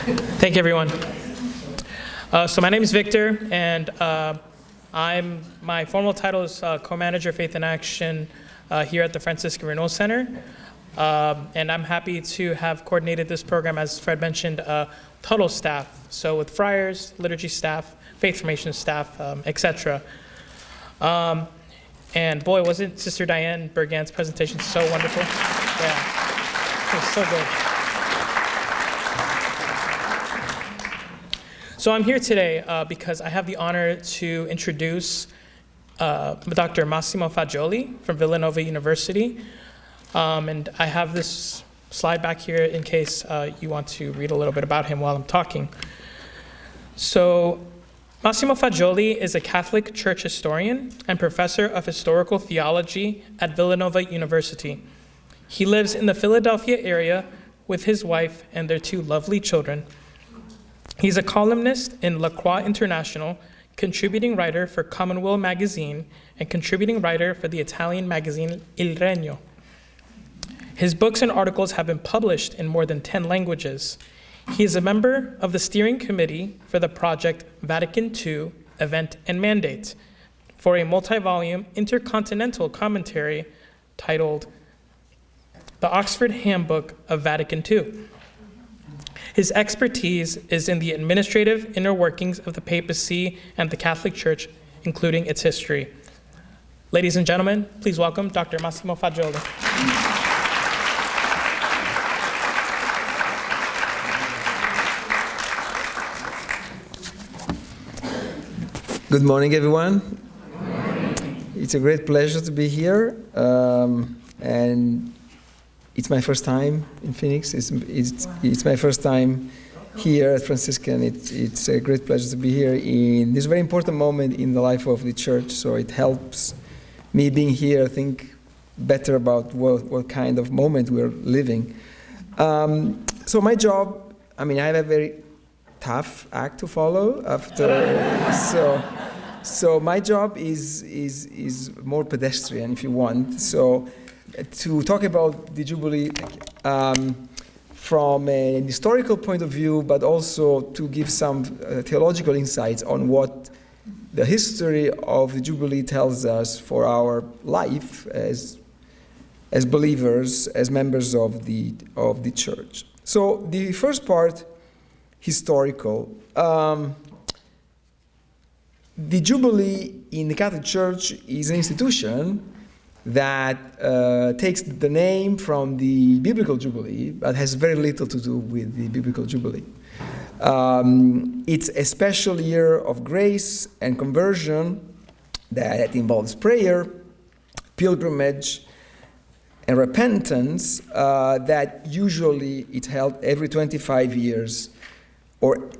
Thank you, everyone. So my name is Victor, and my formal title is Co-Manager Faith in Action here at the Franciscan Renewal Center. And I'm happy to have coordinated this program, as Fred mentioned, total staff. So with friars, liturgy staff, faith formation staff, etc. And boy, wasn't Sister Diane Bergan's presentation so wonderful? Yeah, it was so good. So I'm here today because I have the honor to introduce Dr. Massimo Faggioli from Villanova University. And I have this slide back here in case you want to read a little bit about him while I'm talking. So Massimo Faggioli is a Catholic church historian and professor of historical theology at Villanova University. He lives in the Philadelphia area with his wife and their two lovely children. He's a columnist in Croix International, contributing writer for Commonweal magazine, and contributing writer for the Italian magazine Il Regno. His books and articles have been published in more than 10 languages. He is a member of the steering committee for the project Vatican II Event and Mandate for a multi-volume intercontinental commentary titled The Oxford Handbook of Vatican II. His expertise is in the administrative inner workings of the papacy and the Catholic Church, including its history. Ladies and gentlemen, please welcome Dr. Massimo Faggioli. Good morning, everyone. Good morning. It's a great pleasure to be here, and it's my first time in Phoenix. It's my first time here at Franciscan. It's a great pleasure to be here in this very important moment in the life of the church. So it helps me being here think better about what kind of moment we're living. So my job, I have a very tough act to follow after. So my job is more pedestrian, if you want. So to talk about the Jubilee from an historical point of view, but also to give some theological insights on what the history of the Jubilee tells us for our life as believers, as members of the church. So the first part, historical. The Jubilee in the Catholic Church is an institution that takes the name from the biblical Jubilee, but has very little to do with the biblical Jubilee. It's a special year of grace and conversion that involves prayer, pilgrimage, and repentance that usually it's held every 25 years or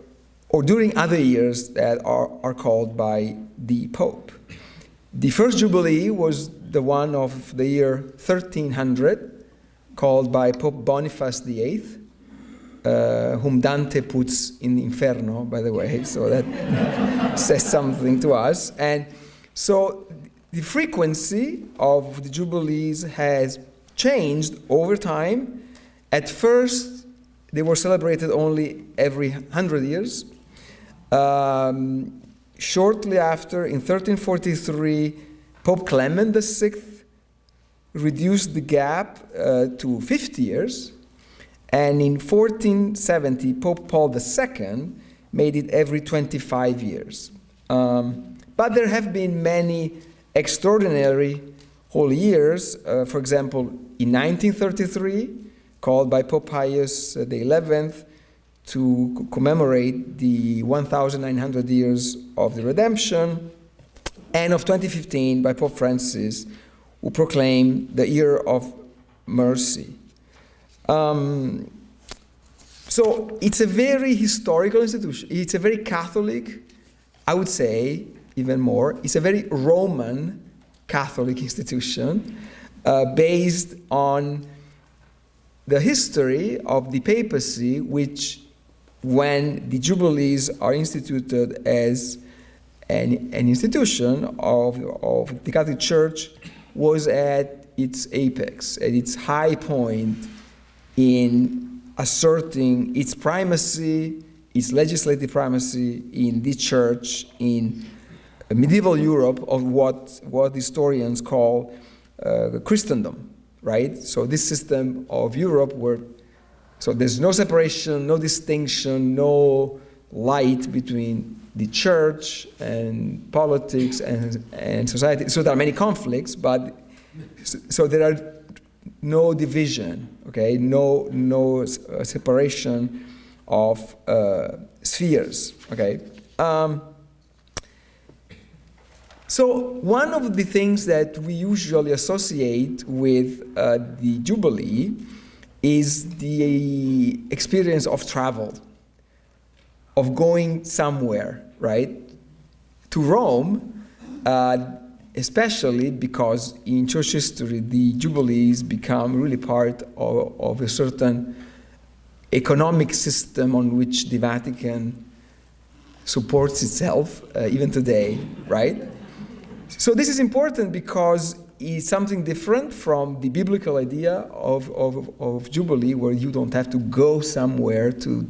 during other years that are called by the Pope. The first Jubilee was the one of the year 1300, called by Pope Boniface VIII, whom Dante puts in the Inferno, by the way, so that says something to us. And so the frequency of the Jubilees has changed over time. At first, they were celebrated only every 100 years. Shortly after, in 1343, Pope Clement VI reduced the gap to 50 years, and in 1470, Pope Paul II made it every 25 years. But there have been many extraordinary holy years. For example, in 1933, called by Pope Pius XI, to commemorate the 1,900 years of the Redemption, and of 2015 by Pope Francis, who proclaimed the year of mercy. So it's a very historical institution. It's a very Catholic, I would say, even more. It's a very Roman Catholic institution based on the history of the papacy, which when the Jubilees are instituted as an institution of the Catholic Church, was at its apex, at its high point in asserting its primacy, its legislative primacy in the church in medieval Europe of what historians call Christendom, right? So this system of Europe so there's no separation, no distinction, no light between the church and politics and society. So there are many conflicts, but so there are no division, okay? No separation of spheres, okay? So one of the things that we usually associate with the Jubilee is the experience of travel, of going somewhere, right? To Rome, especially because in church history, the Jubilees become really part of a certain economic system on which the Vatican supports itself, even today, right? So this is important because it's something different from the biblical idea of Jubilee, where you don't have to go somewhere to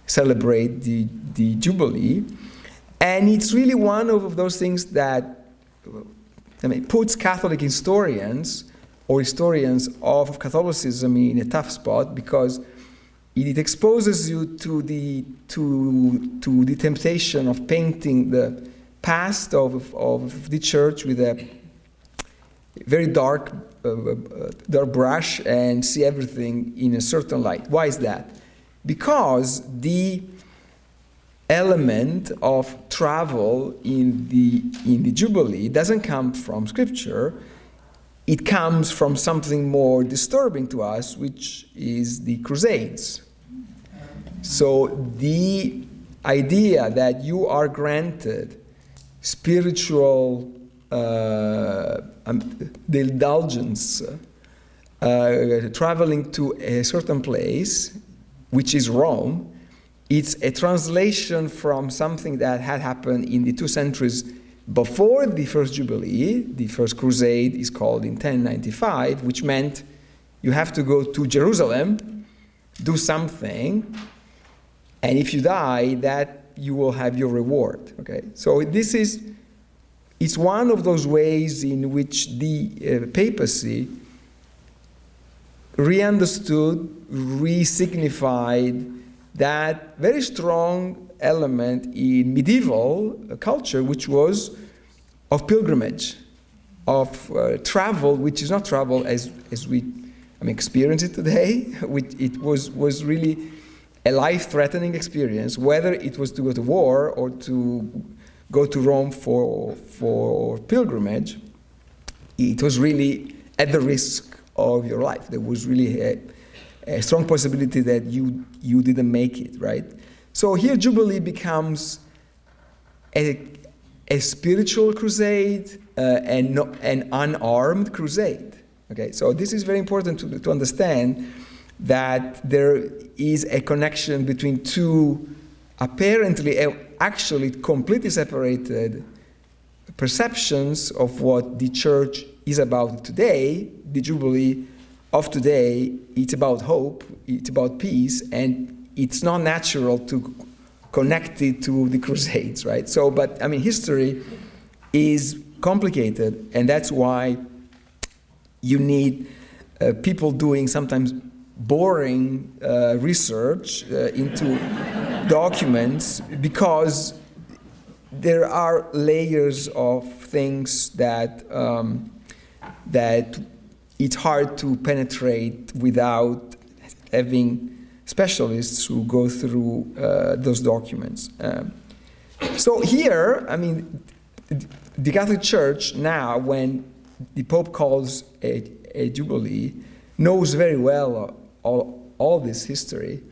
celebrate the Jubilee. And it's really one of those things that puts Catholic historians or historians of Catholicism in a tough spot, because it exposes you to the temptation of painting the past of the church with a very dark brush and see everything in a certain light. Why is that? Because the element of travel in the Jubilee doesn't come from Scripture. It comes from something more disturbing to us, which is the Crusades. So the idea that you are granted spiritual the indulgence, traveling to a certain place, which is Rome, it's a translation from something that had happened in the 2 centuries before the first Jubilee. The first crusade is called in 1095, which meant you have to go to Jerusalem, do something, and if you die, that you will have your reward. Okay, so it's one of those ways in which the papacy re-understood, re-signified that very strong element in medieval culture, which was of pilgrimage, of travel, which is not travel as we experience it today. It was really a life-threatening experience, whether it was to go to war or to go to Rome for pilgrimage. It was really at the risk of your life. There was really a strong possibility that you didn't make it, right? So here Jubilee becomes a spiritual crusade, and an unarmed crusade. Okay, so this is very important to understand, that there is a connection between two apparently, actually completely separated perceptions of what the church is about today. The Jubilee of today, it's about hope, it's about peace, and it's not natural to connect it to the Crusades, right? So, but history is complicated, and that's why you need people doing sometimes boring research into documents, because there are layers of things that it's hard to penetrate without having specialists who go through those documents. So here, the Catholic Church now, when the Pope calls a Jubilee, knows very well all this history.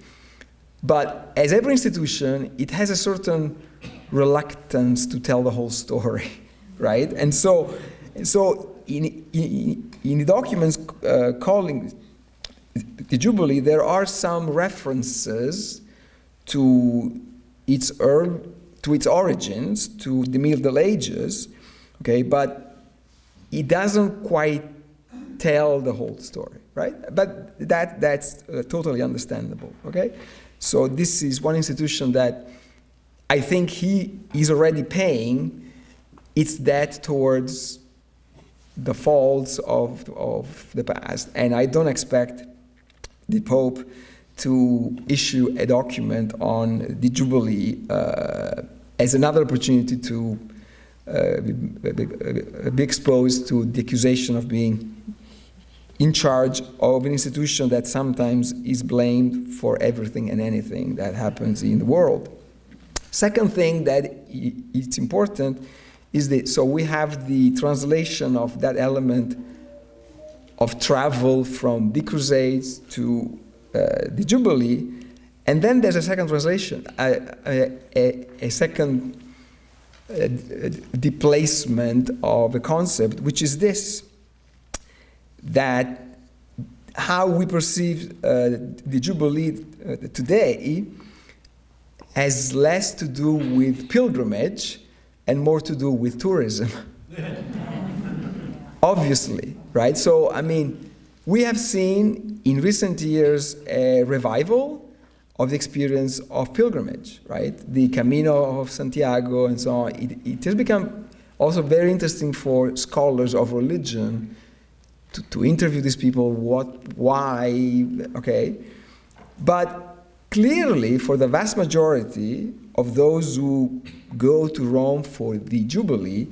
But as every institution, it has a certain reluctance to tell the whole story, right? And so in the documents calling the Jubilee, there are some references to its origins, to the Middle Ages, okay? But it doesn't quite tell the whole story. right? But that's totally understandable, okay? So this is one institution that I think he is already paying its debt towards the faults of the past. And I don't expect the Pope to issue a document on the Jubilee as another opportunity to be exposed to the accusation of being in charge of an institution that sometimes is blamed for everything and anything that happens in the world. Second thing that it's important is that, so we have the translation of that element of travel from the Crusades to the Jubilee, and then there's a second translation, a second displacement of a concept, which is this, that how we perceive the Jubilee today has less to do with pilgrimage and more to do with tourism. Obviously, right? So, I mean, we have seen in recent years a revival of the experience of pilgrimage, right? The Camino of Santiago and so on. It has become also very interesting for scholars of religion to interview these people, why, okay? But clearly, for the vast majority of those who go to Rome for the Jubilee,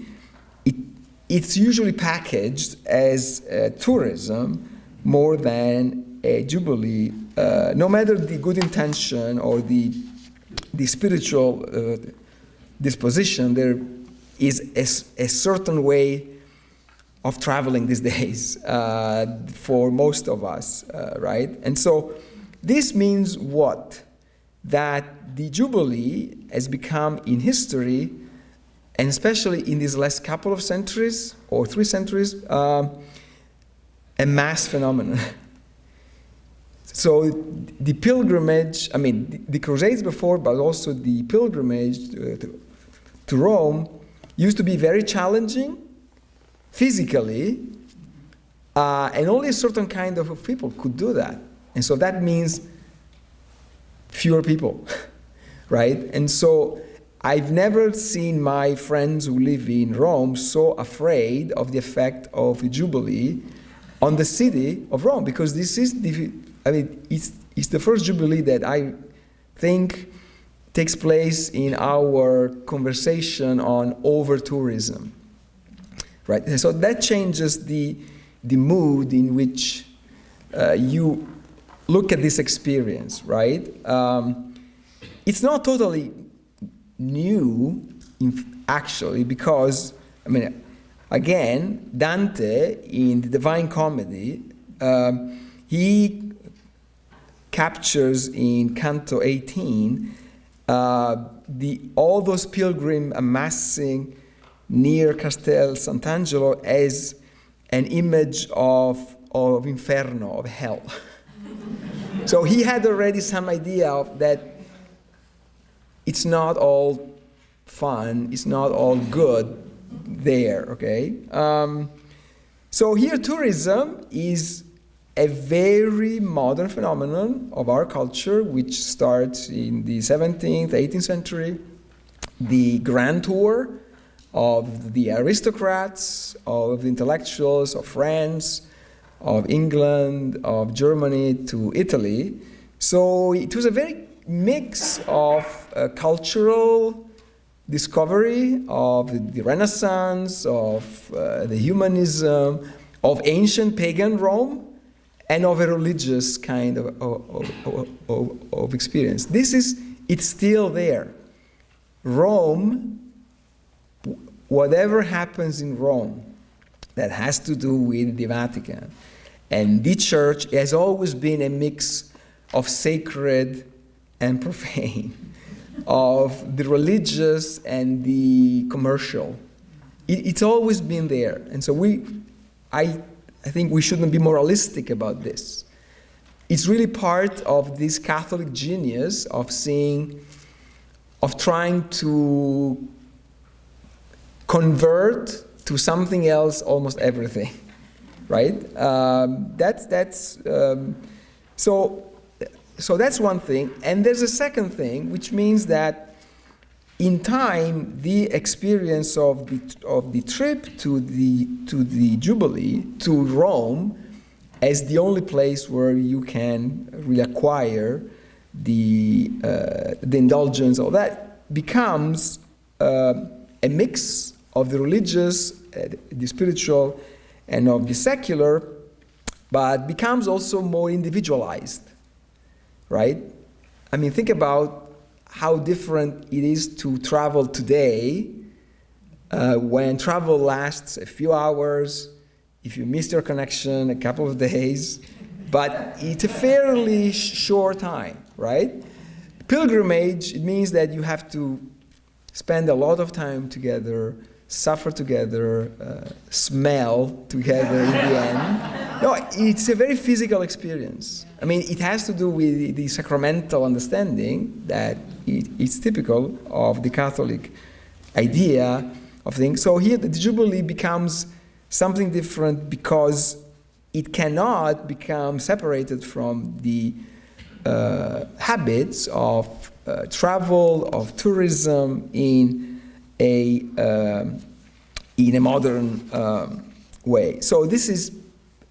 it's usually packaged as tourism more than a Jubilee, no matter the good intention or the spiritual disposition. There is a certain way of traveling these days for most of us, right? And so this means what? That the Jubilee has become in history, and especially in these last couple of centuries, or 3 centuries, a mass phenomenon. So the pilgrimage, I mean, the Crusades before, but also the pilgrimage to Rome used to be very challenging physically, and only a certain kind of people could do that. And so that means fewer people, right? And so I've never seen my friends who live in Rome so afraid of the effect of the Jubilee on the city of Rome, because this is it's the first Jubilee that I think takes place in our conversation on over-tourism, right? And so that changes the mood in which you look at this experience, right? It's not totally new, actually, because, I mean, again, Dante in the Divine Comedy, he captures in Canto 18 all those pilgrims amassing near Castel Sant'Angelo as an image of Inferno, of hell. So he had already some idea of that it's not all fun, it's not all good there, okay? So here tourism is a very modern phenomenon of our culture, which starts in the 17th, 18th century. The grand tour of the aristocrats, of the intellectuals, of France, of England, of Germany to Italy. So it was a very mix of cultural discovery, of the Renaissance, of the humanism, of ancient pagan Rome, and of a religious kind of experience. It's still there. Rome, whatever happens in Rome that has to do with the Vatican and the church, has always been a mix of sacred and profane, of the religious and the commercial. It's always been there. And so I think we shouldn't be moralistic about this. It's really part of this Catholic genius of trying to convert to something else almost everything, right? So that's one thing. And there's a second thing, which means that in time, the experience of the trip to the Jubilee, to Rome, as the only place where you can really acquire the indulgence of that, becomes a mix of the religious, the spiritual, and of the secular, but becomes also more individualized, right? I mean, think about how different it is to travel today, when travel lasts a few hours, if you miss your connection, a couple of days, but it's a fairly short time, right? Pilgrimage, it means that you have to spend a lot of time together, suffer together, smell together in the end. No, it's a very physical experience. I mean, it has to do with the sacramental understanding that it's typical of the Catholic idea of things. So here the Jubilee becomes something different because it cannot become separated from the habits of travel, of tourism in a modern way. So this is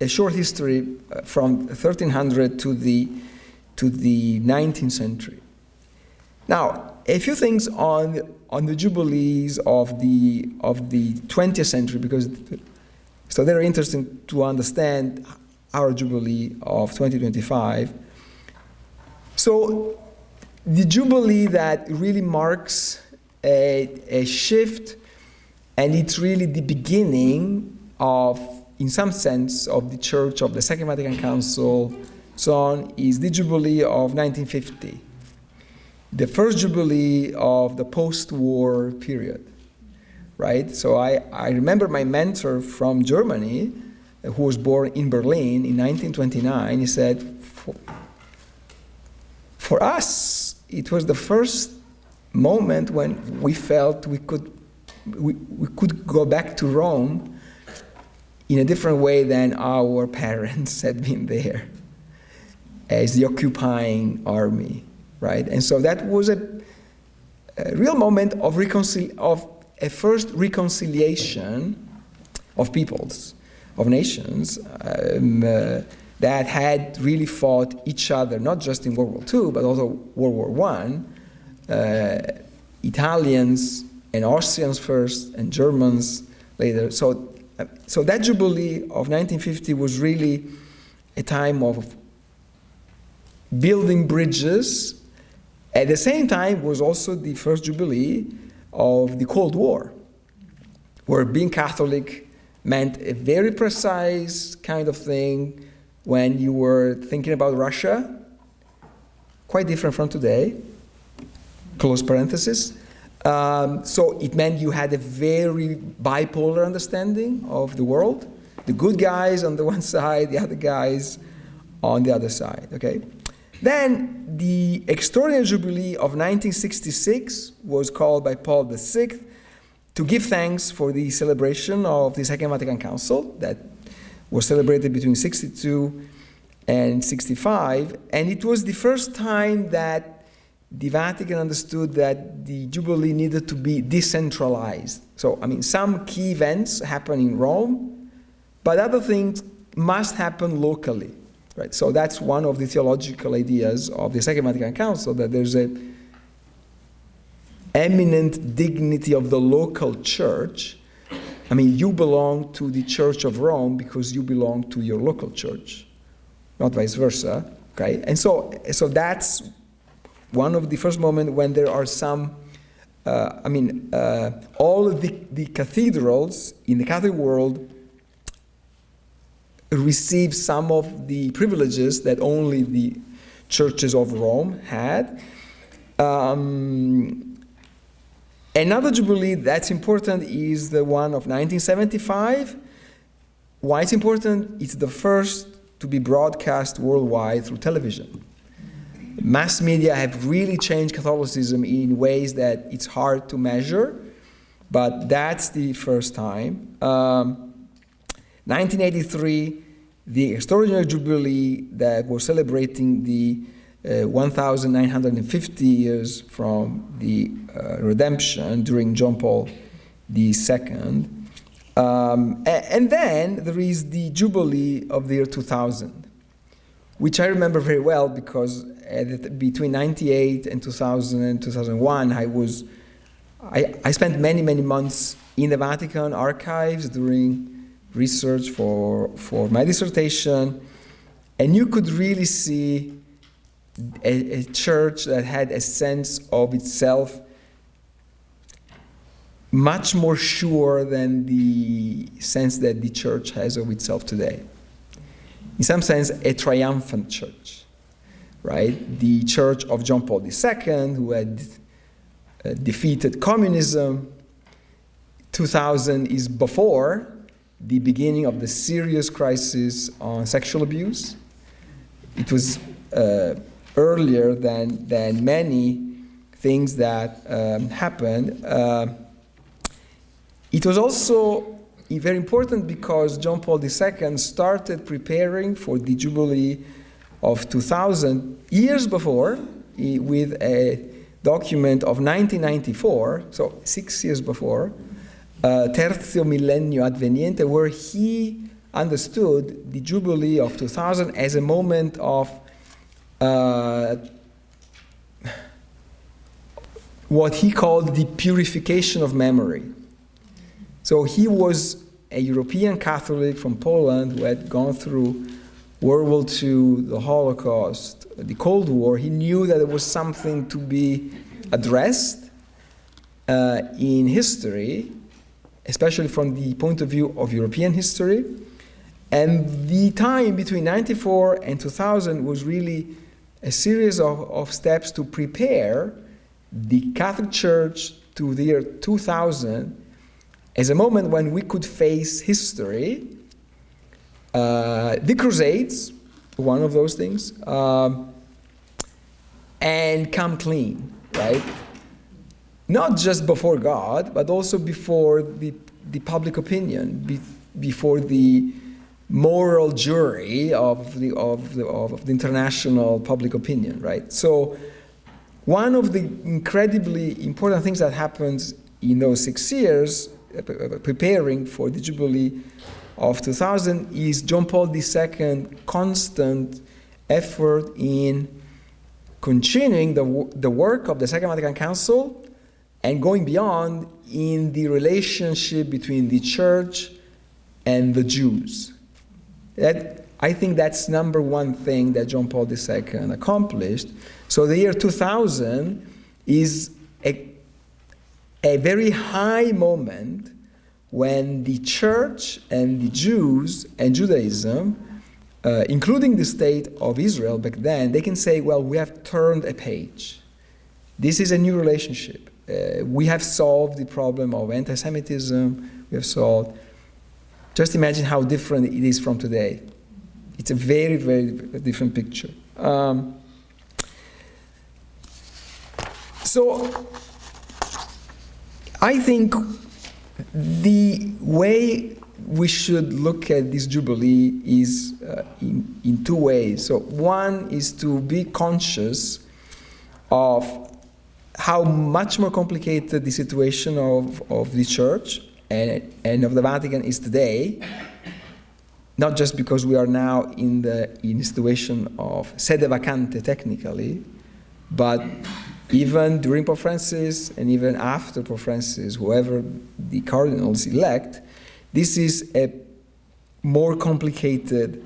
a short history from 1300 to the 19th century. Now, a few things on the jubilees of the 20th century, because so they're interesting to understand our jubilee of 2025. So the jubilee that really marks a shift, and it's really the beginning of, in some sense, of the Church, of the Second Vatican Council, so on, is the Jubilee of 1950, the first Jubilee of the post-war period, right? So I remember my mentor from Germany, who was born in Berlin in 1929, he said, for us, it was the first moment when we felt we could go back to Rome in a different way than our parents had been there as the occupying army, right? And so that was a real moment of a first reconciliation of peoples, of nations, that had really fought each other, not just in World War II, but also World War I. Italians and Austrians first, and Germans later. So that Jubilee of 1950 was really a time of building bridges. At the same time, was also the first Jubilee of the Cold War, where being Catholic meant a very precise kind of thing when you were thinking about Russia, quite different from today, close parenthesis. So it meant you had a very bipolar understanding of the world, the good guys on the one side, the other guys on the other side, okay? Then the extraordinary Jubilee of 1966 was called by Paul VI to give thanks for the celebration of the Second Vatican Council that was celebrated between 62 and 65, and it was the first time that the Vatican understood that the Jubilee needed to be decentralized. So, I mean, some key events happen in Rome, but other things must happen locally, right? So that's one of the theological ideas of the Second Vatican Council, that there's an eminent dignity of the local church. I mean, you belong to the Church of Rome because you belong to your local church, not vice versa, okay? And so that's one of the first moments when there are some, all of the cathedrals in the Catholic world receive some of the privileges that only the churches of Rome had. Another Jubilee that's important is the one of 1975. Why it's important? It's the first to be broadcast worldwide through television. Mass media have really changed Catholicism in ways that it's hard to measure, but that's the first time. 1983, the extraordinary Jubilee that was celebrating the 1,950 years from the redemption during John Paul II. And then there is the Jubilee of the year 2000, which I remember very well because between 98 and 2000 and 2001, I spent many, many months in the Vatican archives doing research for my dissertation, and you could really see a church that had a sense of itself much more sure than the sense that the church has of itself today. In some sense, a triumphant church, right? The church of John Paul II, who had defeated communism. 2000 is before the beginning of the serious crisis on sexual abuse. It was earlier than many things that happened. It was also very important because John Paul II started preparing for the Jubilee of 2000 years before with a document of 1994, so 6 years before, Tertio Millennio Adveniente, where he understood the Jubilee of 2000 as a moment of what he called the purification of memory. So he was a European Catholic from Poland who had gone through World War II, the Holocaust, the Cold War. He knew that there was something to be addressed in history, especially from the point of view of European history. And the time between 94 and 2000 was really a series of steps to prepare the Catholic Church to the year 2000 as a moment when we could face history, the Crusades, one of those things, and come clean, right? Not just before God, but also before the public opinion, before the moral jury of the international public opinion, right? So one of the incredibly important things that happens in those 6 years, preparing for the Jubilee of 2000, is John Paul II constant effort in continuing the work of the Second Vatican Council and going beyond in the relationship between the Church and the Jews. I think that's number one thing that John Paul II accomplished. So the year 2000 is a very high moment when the Church and the Jews and Judaism, including the state of Israel back then, they can say, well, we have turned a page. This is a new relationship. We have solved the problem of anti-Semitism. We have solved. Just imagine how different it is from today. It's a very, very different picture. So I think the way we should look at this Jubilee is in two ways. So one is to be conscious of how much more complicated the situation of the Church and of the Vatican is today, not just because we are now in a situation of sede vacante technically, but even during Pope Francis and even after Pope Francis, whoever the cardinals elect, this is a more complicated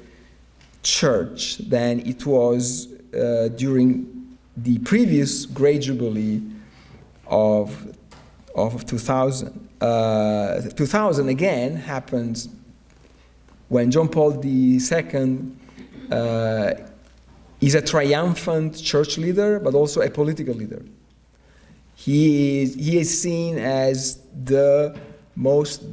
church than it was during the previous Great Jubilee of 2000. 2000 again happens when John Paul II is a triumphant church leader, but also a political leader. He is seen as the most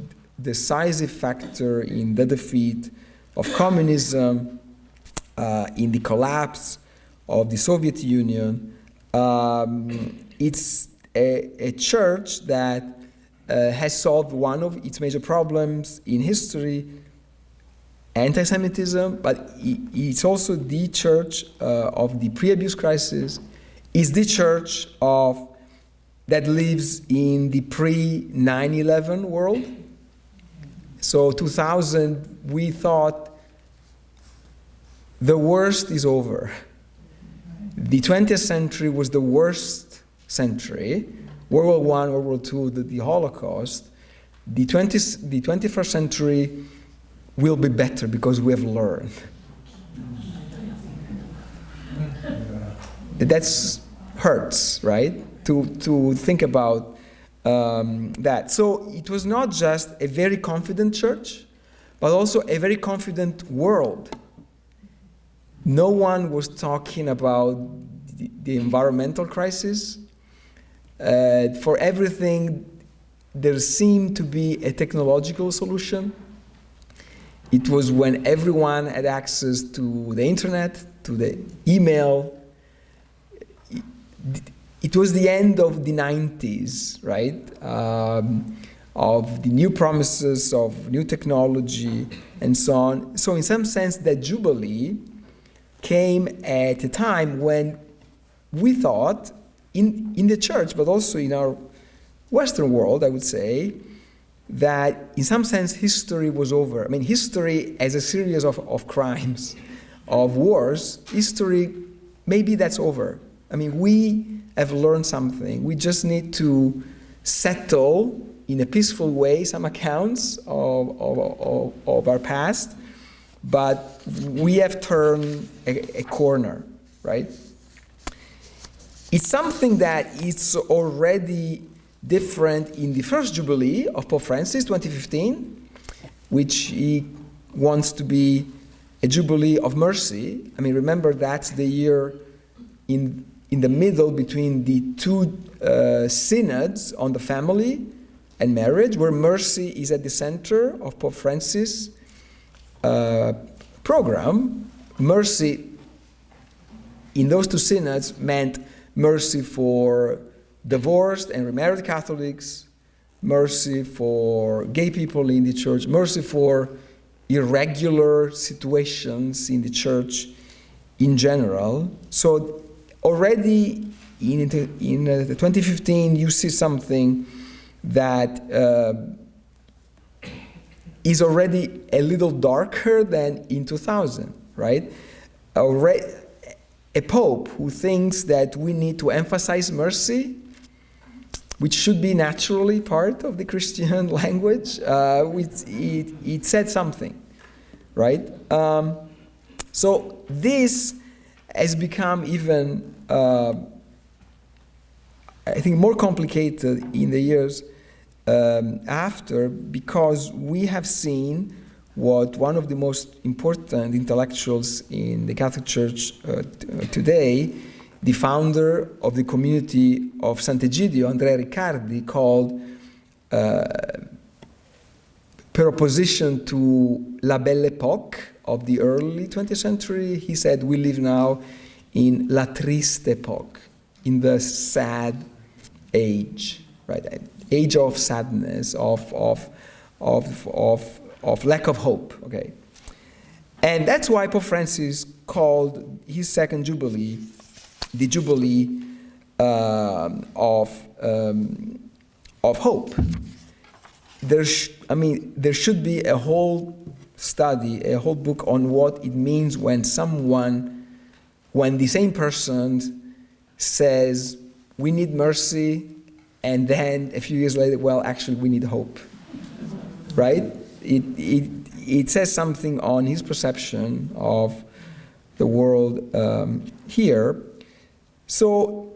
decisive factor in the defeat of communism, in the collapse of the Soviet Union. It's a church that has solved one of its major problems in history, anti-Semitism, but it's also the church of the pre-abuse crisis. It's the church that lives in the pre-9/11 world. So 2000, we thought the worst is over. The 20th century was the worst century. World War I, World War II, the Holocaust. The 21st century will be better because we have learned. That hurts, right? To think about that. So it was not just a very confident church, but also a very confident world. No one was talking about the environmental crisis. For everything, there seemed to be a technological solution. It was when everyone had access to the internet, to the email. It was the end of the 90s, right? Of the new promises of new technology and so on. So in some sense, that Jubilee came at a time when we thought, in the church, but also in our Western world, I would say, that in some sense history was over. I mean, history as a series of crimes, of wars, history, maybe that's over. I mean, we have learned something. We just need to settle in a peaceful way some accounts of our past, but we have turned a corner, right? It's something that is already different in the first Jubilee of Pope Francis, 2015, which he wants to be a Jubilee of mercy. I mean, remember that's the year in the middle between the two synods on the family and marriage, where mercy is at the center of Pope Francis' program. Mercy in those two synods meant mercy for divorced and remarried Catholics, mercy for gay people in the church, mercy for irregular situations in the church in general. So already in 2015, you see something that is already a little darker than in 2000, right? A pope who thinks that we need to emphasize mercy, which should be naturally part of the Christian language, it said something, right? So this has become even, I think, more complicated in the years after, because we have seen what one of the most important intellectuals in the Catholic Church today, the founder of the community of Sant'Egidio, Andrea Riccardi, called, per opposition to La Belle Époque of the early 20th century, he said, we live now in La Triste Époque, in the sad age, right? Age of sadness, of lack of hope, okay? And that's why Pope Francis called his second Jubilee the Jubilee of hope. There should be a whole study, a whole book on what it means when the same person says, we need mercy, and then a few years later, well, actually, we need hope, right? It says something on his perception of the world here. So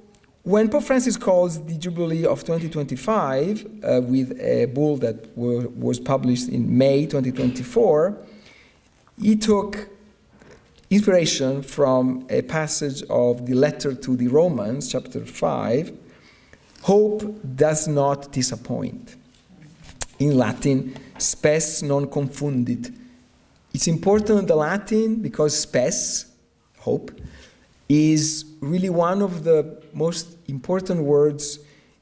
when Pope Francis calls the Jubilee of 2025 with a bull that was published in May 2024, he took inspiration from a passage of the letter to the Romans, chapter 5, hope does not disappoint. In Latin, spes non confundit. It's important, the Latin, because spes, hope, is really one of the most important words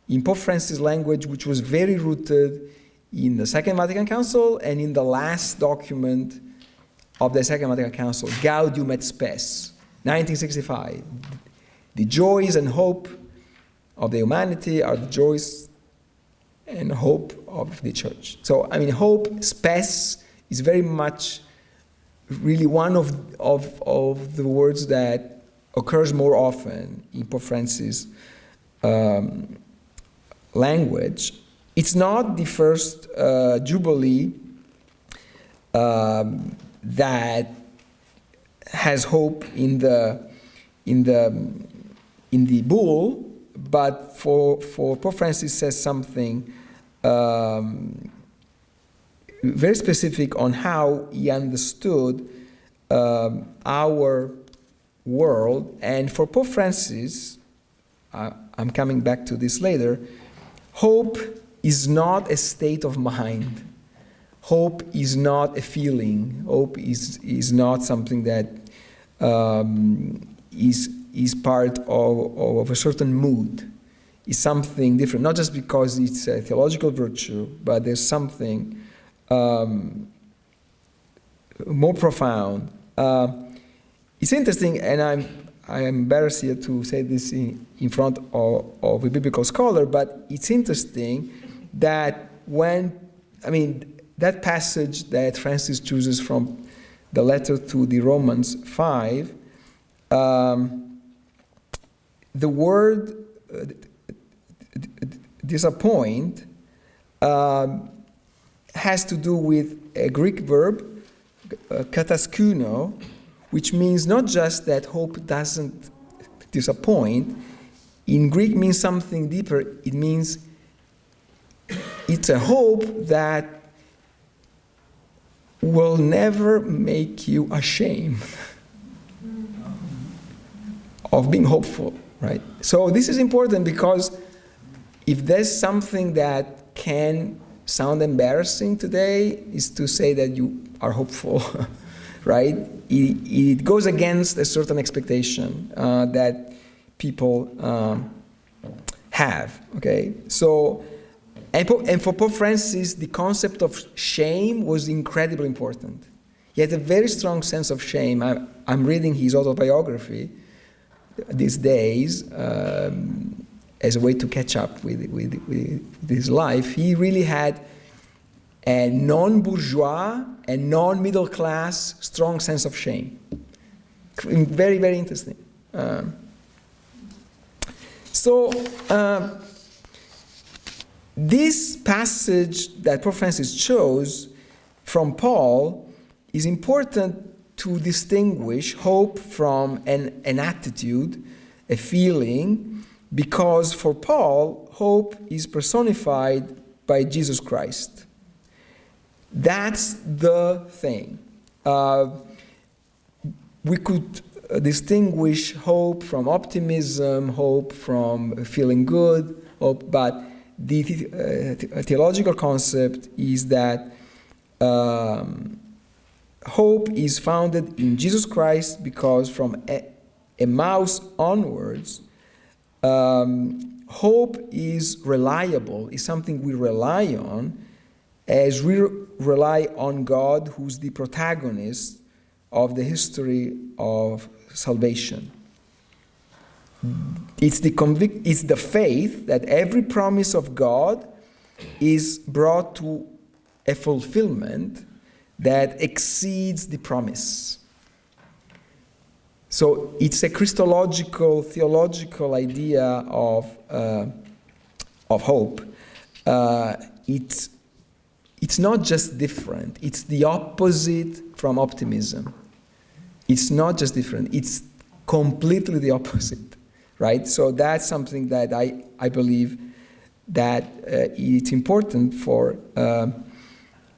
in Pope Francis' language, which was very rooted in the Second Vatican Council and in the last document of the Second Vatican Council, Gaudium et Spes, 1965. The joys and hope of the humanity are the joys and hope of the church. So, I mean, hope, spes, is very much really one of the words that occurs more often in Pope Francis' language. It's not the first Jubilee that has hope in the bull, but for Pope Francis says something very specific on how he understood our world. And for Pope Francis, I'm coming back to this later, hope is not a state of mind. Hope is not a feeling. Hope is not something that is part of a certain mood. It's something different, not just because it's a theological virtue, but there's something more profound. It's interesting, and I'm embarrassed here to say this in front of a biblical scholar, but it's interesting that that passage that Francis chooses from the letter to the Romans 5, the word disappoint has to do with a Greek verb, kataskuno, which means not just that hope doesn't disappoint. In Greek means something deeper. It means it's a hope that will never make you ashamed of being hopeful, right? So this is important because if there's something that can sound embarrassing today, is to say that you are hopeful, right? It goes against a certain expectation that people have, okay? So, and for Pope Francis, the concept of shame was incredibly important. He had a very strong sense of shame. I'm reading his autobiography these days as a way to catch up with his life. He really had a non-bourgeois and non-middle class strong sense of shame. Very, very interesting. This passage that Pope Francis chose from Paul is important to distinguish hope from an attitude, a feeling, because for Paul, hope is personified by Jesus Christ. That's the thing. We could distinguish hope from optimism, hope from feeling good, hope, but the theological concept is that hope is founded in Jesus Christ because from Emmaus onwards, hope is reliable, is something we rely on as we rely on God, who's the protagonist of the history of salvation. It's the faith that every promise of God is brought to a fulfillment that exceeds the promise. So it's a Christological, theological idea of hope. It's not just different. It's the opposite from optimism. It's not just different. It's completely the opposite, right? So that's something that I believe that it's important for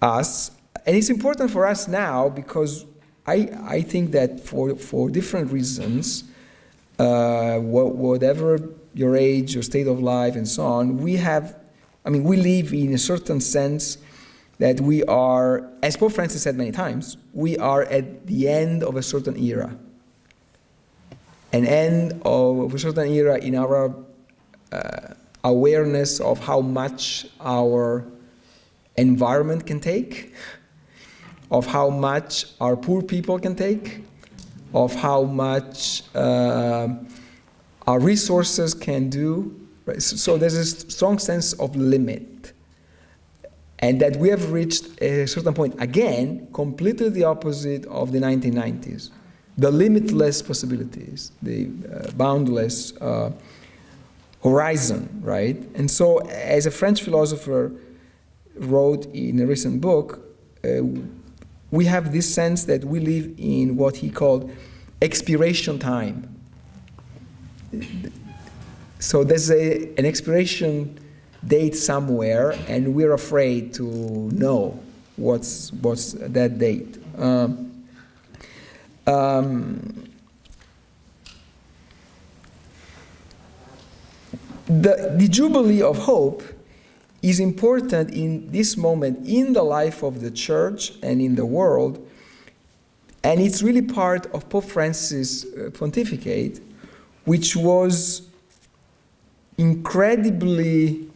us. And it's important for us now because I think that for different reasons, whatever your age, your state of life, and so on, we live in a certain sense that we are, as Pope Francis said many times, we are at the end of a certain era. An end of a certain era in our awareness of how much our environment can take, of how much our poor people can take, of how much our resources can do. Right? So there's a strong sense of limit. And that we have reached a certain point, again, completely the opposite of the 1990s. The limitless possibilities, the boundless horizon, right? And so, as a French philosopher wrote in a recent book, we have this sense that we live in what he called expiration time. So there's an expiration date somewhere, and we're afraid to know what's that date. The Jubilee of Hope is important in this moment in the life of the Church and in the world, and it's really part of Pope Francis' pontificate, which was incredibly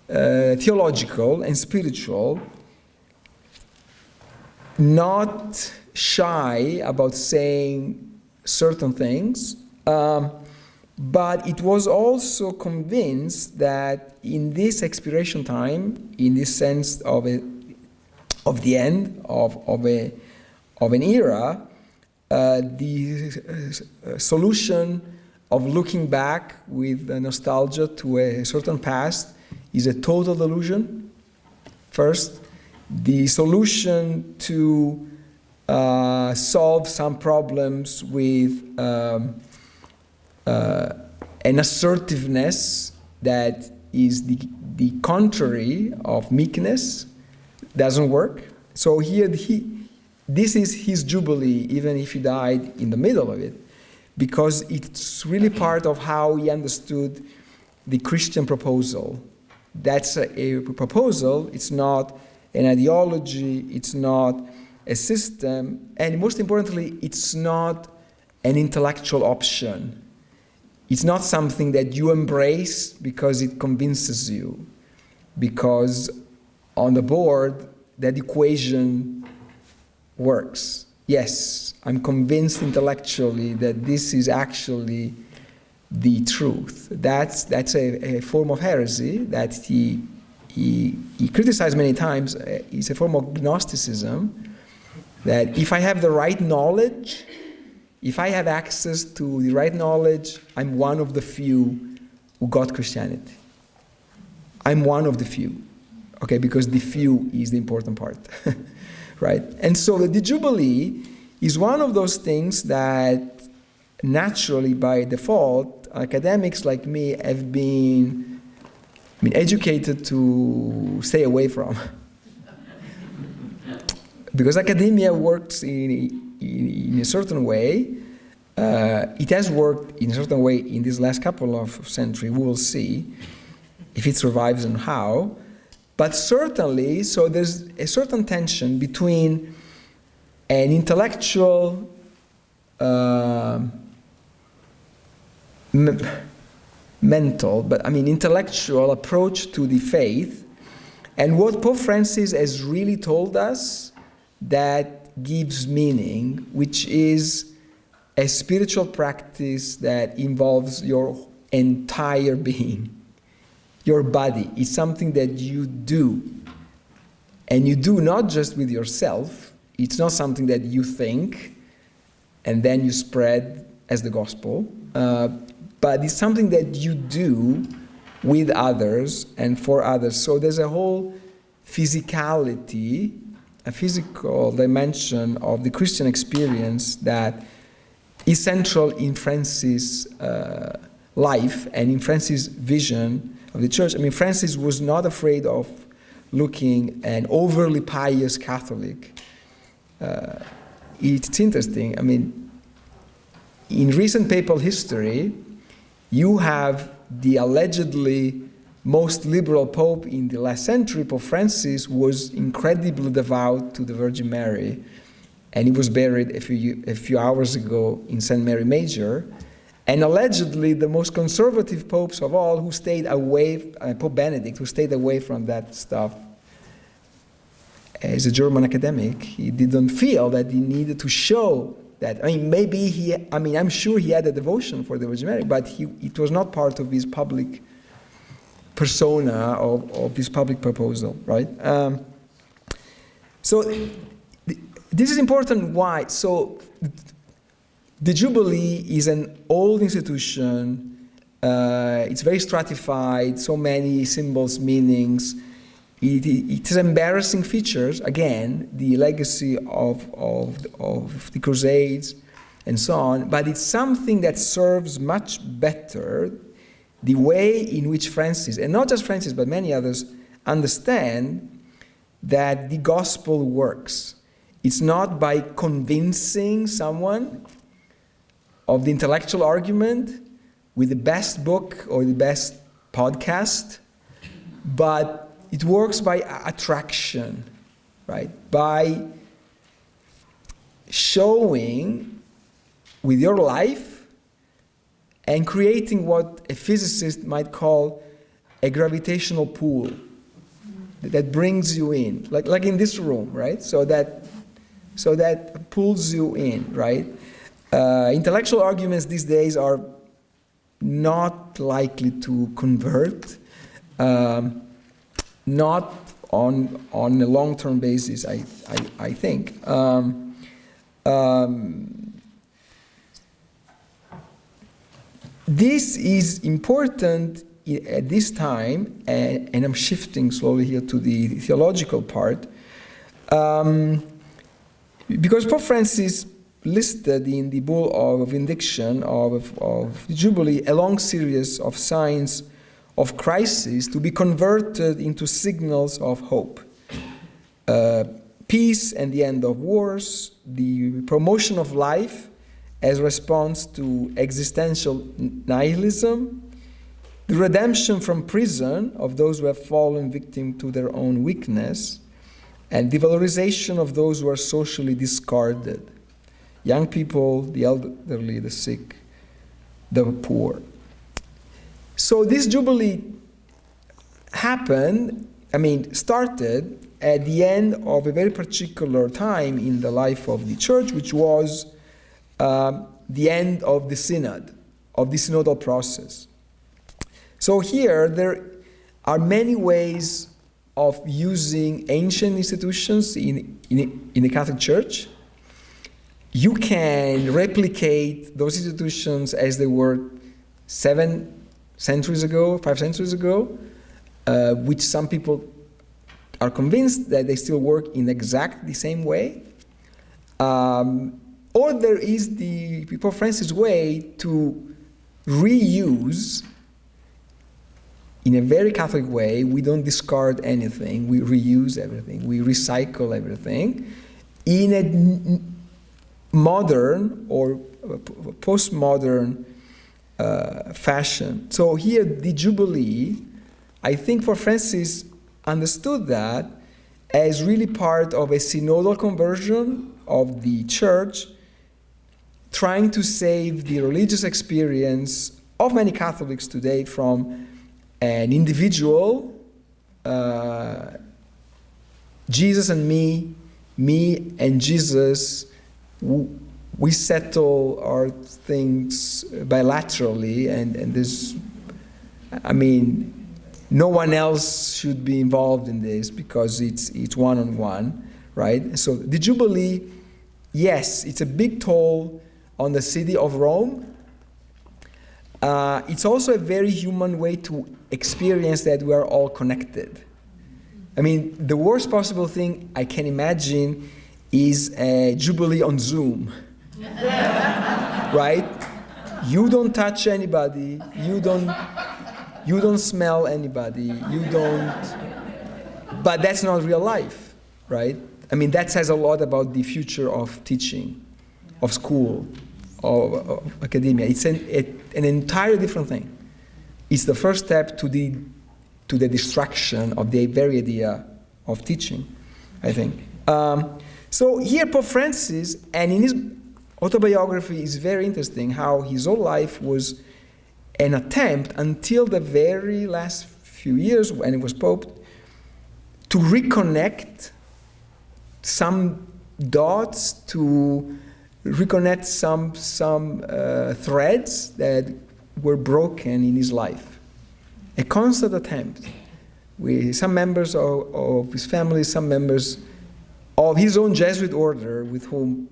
theological and spiritual, not shy about saying certain things, but it was also convinced that in this expiration time, in this sense of the end of an era, the solution of looking back with nostalgia to a certain past is a total delusion. First, the solution to solve some problems with an assertiveness that is the contrary of meekness doesn't work. So here, this is his jubilee, even if he died in the middle of it, because it's really part of how he understood the Christian proposal. That's a proposal. It's not an ideology. It's not a system. And most importantly, it's not an intellectual option. It's not something that you embrace because it convinces you. Because on the board, that equation works. Yes, I'm convinced intellectually that this is actually the truth. That's a form of heresy that he criticized many times. It's a form of Gnosticism, that if I have the right knowledge, if I have access to the right knowledge, I'm one of the few who got Christianity. I'm one of the few, okay, because the few is the important part, right? And so the Jubilee is one of those things that naturally, by default, academics like me have been educated to stay away from. Because academia works in a certain way. It has worked in a certain way in this last couple of centuries. We will see if it survives and how. But certainly, so there's a certain tension between an intellectual intellectual approach to the faith, and what Pope Francis has really told us that gives meaning, which is a spiritual practice that involves your entire being, your body. It's something that you do, and you do not just with yourself. It's not something that you think and then you spread as the gospel, but it's something that you do with others and for others. So there's a whole physicality, a physical dimension of the Christian experience that is central in Francis' life and in Francis' vision of the church. Francis was not afraid of looking an overly pious Catholic. It's interesting. In recent papal history, you have the allegedly most liberal pope in the last century. Pope Francis was incredibly devout to the Virgin Mary, and he was buried a few hours ago in St. Mary Major. And allegedly, the most conservative popes of all, who stayed away, Pope Benedict, who stayed away from that stuff, as a German academic, he didn't feel that he needed to show that. I mean, I'm sure he had a devotion for the Virgin Mary, but it was not part of his public persona, of his public proposal, right? So this is important. Why? So the Jubilee is an old institution. It's very stratified, so many symbols, meanings. It has embarrassing features, again, the legacy of the Crusades and so on, but it's something that serves much better the way in which Francis, and not just Francis, but many others, understand that the gospel works. It's not by convincing someone of the intellectual argument with the best book or the best podcast, but it works by attraction, right? By showing with your life and creating what a physicist might call a gravitational pool that brings you in, like in this room, right? So that pulls you in, right? Intellectual arguments these days are not likely to convert. Not on a long-term basis, I think. This is important at this time, and I'm shifting slowly here to the theological part, because Pope Francis listed in the Bull of Indiction of the Jubilee a long series of signs of crisis to be converted into signals of hope. Peace and the end of wars, the promotion of life as response to existential nihilism, the redemption from prison of those who have fallen victim to their own weakness, and the valorization of those who are socially discarded. Young people, the elderly, the sick, the poor. So this Jubilee started at the end of a very particular time in the life of the Church, which was the end of the Synod, of the synodal process. So here there are many ways of using ancient institutions in the Catholic Church. You can replicate those institutions as they were 5 centuries ago, which some people are convinced that they still work in exactly the same way. Or there is the Pope Francis way to reuse in a very Catholic way. We don't discard anything, we reuse everything, we recycle everything in a modern or postmodern fashion. So here the Jubilee, I think Pope Francis understood that as really part of a synodal conversion of the Church, trying to save the religious experience of many Catholics today from an individual, Jesus and me and Jesus, we settle our things bilaterally, and there's, no one else should be involved in this because it's one-on-one, right? So the Jubilee, yes, it's a big toll on the city of Rome. It's also a very human way to experience that we are all connected. The worst possible thing I can imagine is a Jubilee on Zoom, right? You don't touch anybody, you don't smell anybody, but that's not real life, right? That says a lot about the future of teaching, of school, of academia. It's an entirely different thing. It's the first step to the destruction of the very idea of teaching, I think. So here Pope Francis, and in his autobiography, is very interesting how his whole life was an attempt until the very last few years when he was Pope to reconnect some dots, to reconnect some threads that were broken in his life. A constant attempt with some members of his family, some members of his own Jesuit order, with whom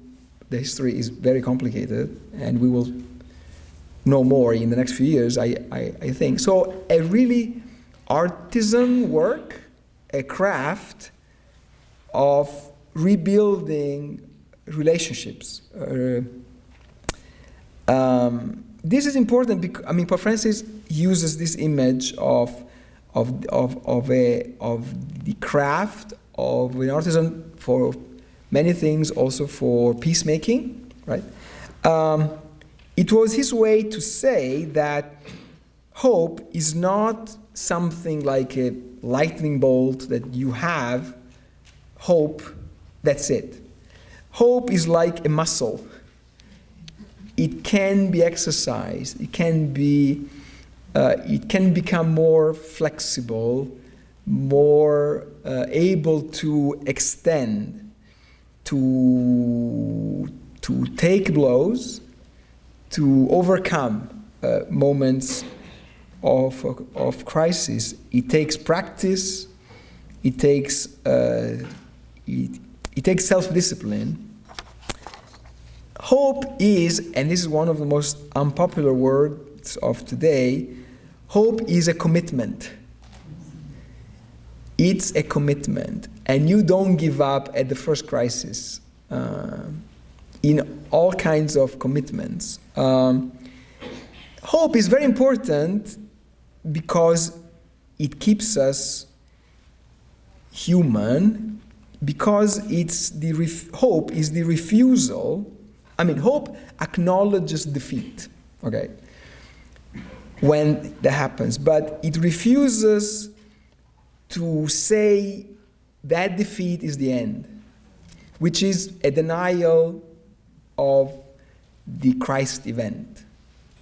the history is very complicated, and we will know more in the next few years, I think. So a really artisan work, a craft of rebuilding relationships. This is important because, I mean, Pope Francis uses this image of the craft of an artisan for many things, also for peacemaking, right? It was his way to say that hope is not something like a lightning bolt that you have. Hope, that's it. Hope is like a muscle. It can be exercised. It can become more flexible, more able to extend, to take blows, to overcome moments of crisis. It takes practice. It takes self-discipline. Hope is, and this is one of the most unpopular words of today, hope is a commitment. It's a commitment, and you don't give up at the first crisis in all kinds of commitments. Hope is very important because it keeps us human, because hope is the refusal. I mean, hope acknowledges defeat, okay, when that happens, but it refuses to say that defeat is the end, which is a denial of the Christ event,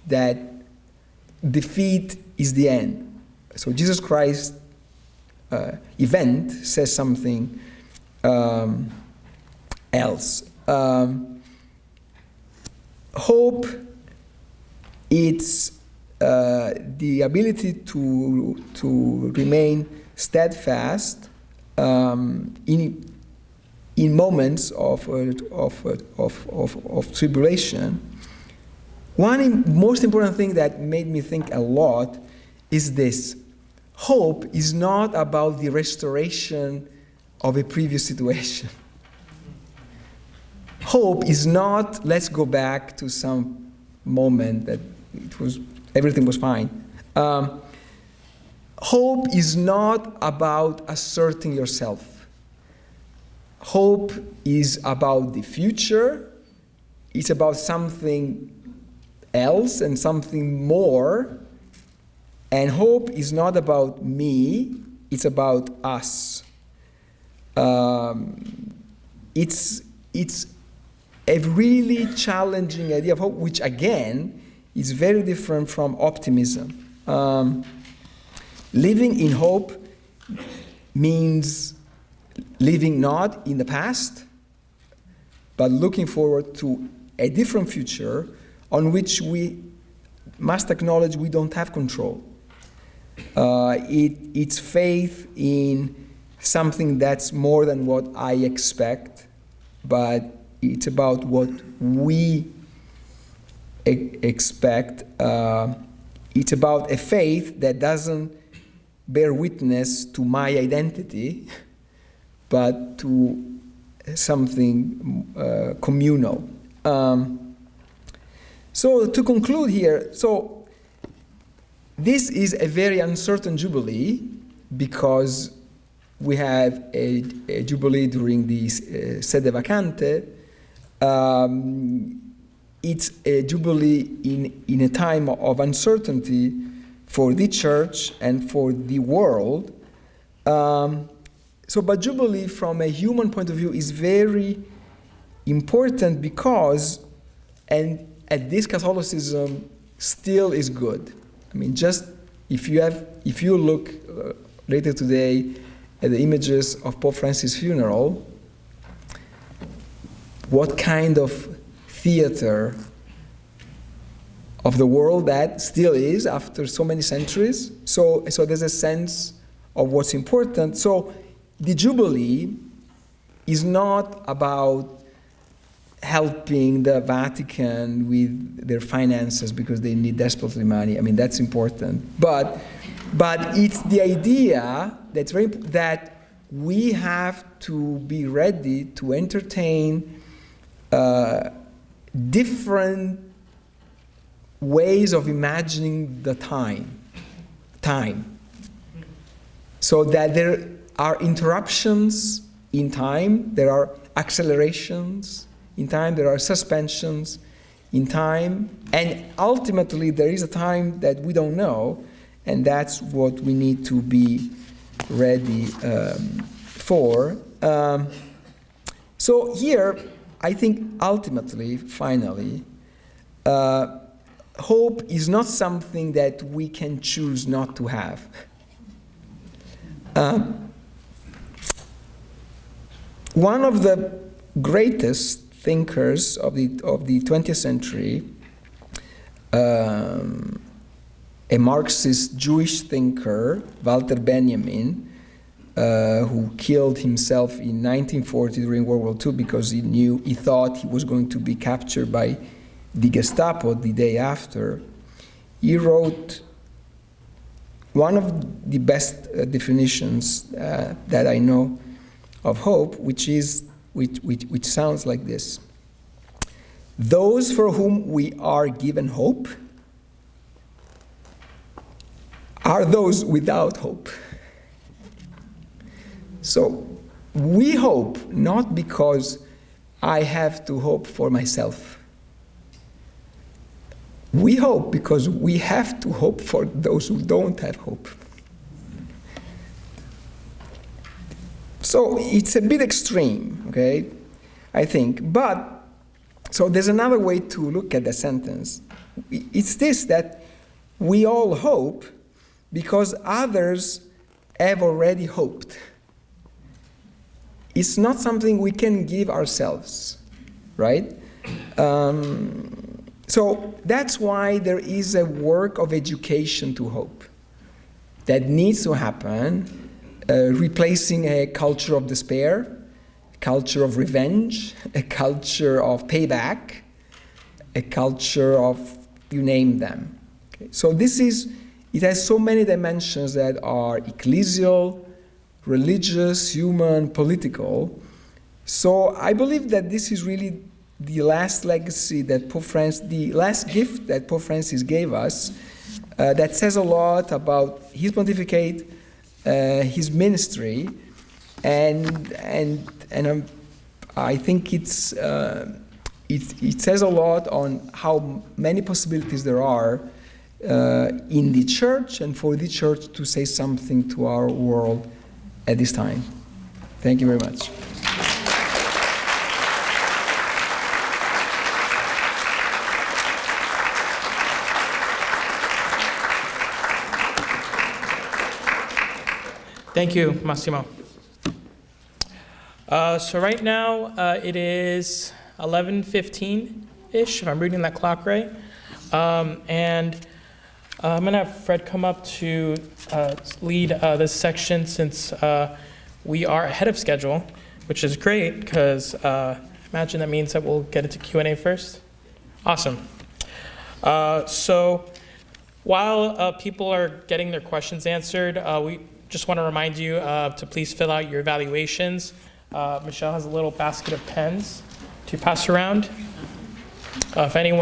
that defeat is the end. So Jesus Christ event says something else. Hope, it's the ability to remain steadfast in moments of tribulation. One most important thing that made me think a lot is this: hope is not about the restoration of a previous situation. Hope is not, let's go back to some moment that everything was fine. Hope is not about asserting yourself. Hope is about the future. It's about something else and something more. And hope is not about me, it's about us. It's a really challenging idea of hope, which again is very different from optimism. Living in hope means living not in the past, but looking forward to a different future on which we must acknowledge we don't have control. It's faith in something that's more than what I expect, but it's about what we expect. It's about a faith that doesn't bear witness to my identity, but to something communal. So to conclude here, this is a very uncertain Jubilee because we have a Jubilee during the sede vacante. It's a Jubilee in a time of uncertainty for the Church and for the world. But Jubilee, from a human point of view, is very important because, and at this Catholicism still is good. I mean, just if you look later today at the images of Pope Francis' funeral, what kind of theater of the world that still is after so many centuries. So there's a sense of what's important. So the Jubilee is not about helping the Vatican with their finances because they need desperately money. I mean, that's important. But it's the idea that we have to be ready to entertain different ways of imagining the time. So that there are interruptions in time, there are accelerations in time, there are suspensions in time, and ultimately there is a time that we don't know, and that's what we need to be ready for. So here, I think ultimately, finally, hope is not something that we can choose not to have. One of the greatest thinkers of the 20th century, a Marxist Jewish thinker, Walter Benjamin, who killed himself in 1940 during World War II because he thought he was going to be captured by the Gestapo the day after. He wrote one of the best definitions that I know of hope, which sounds like this: those for whom we are given hope are those without hope. So we hope not because I have to hope for myself. We hope because we have to hope for those who don't have hope. So it's a bit extreme, okay, I think. But, so there's another way to look at the sentence. It's this, that we all hope because others have already hoped. It's not something we can give ourselves, right? So that's why there is a work of education to hope that needs to happen, replacing a culture of despair, a culture of revenge, a culture of payback, a culture of, you name them. Okay? So it has so many dimensions that are ecclesial, religious, human, political. So I believe that this is really the last legacy that the last gift that Pope Francis gave us, that says a lot about his pontificate, his ministry, and I think it says a lot on how many possibilities there are in the church and for the church to say something to our world at this time. Thank you very much. Thank you, Massimo. So right now it is 11:15-ish, if I'm reading that clock right. And I'm going to have Fred come up to lead this section since we are ahead of schedule, which is great because imagine that means that we'll get into Q&A first. Awesome. So while people are getting their questions answered, we just want to remind you to please fill out your evaluations. Michelle has a little basket of pens to pass around. If anyone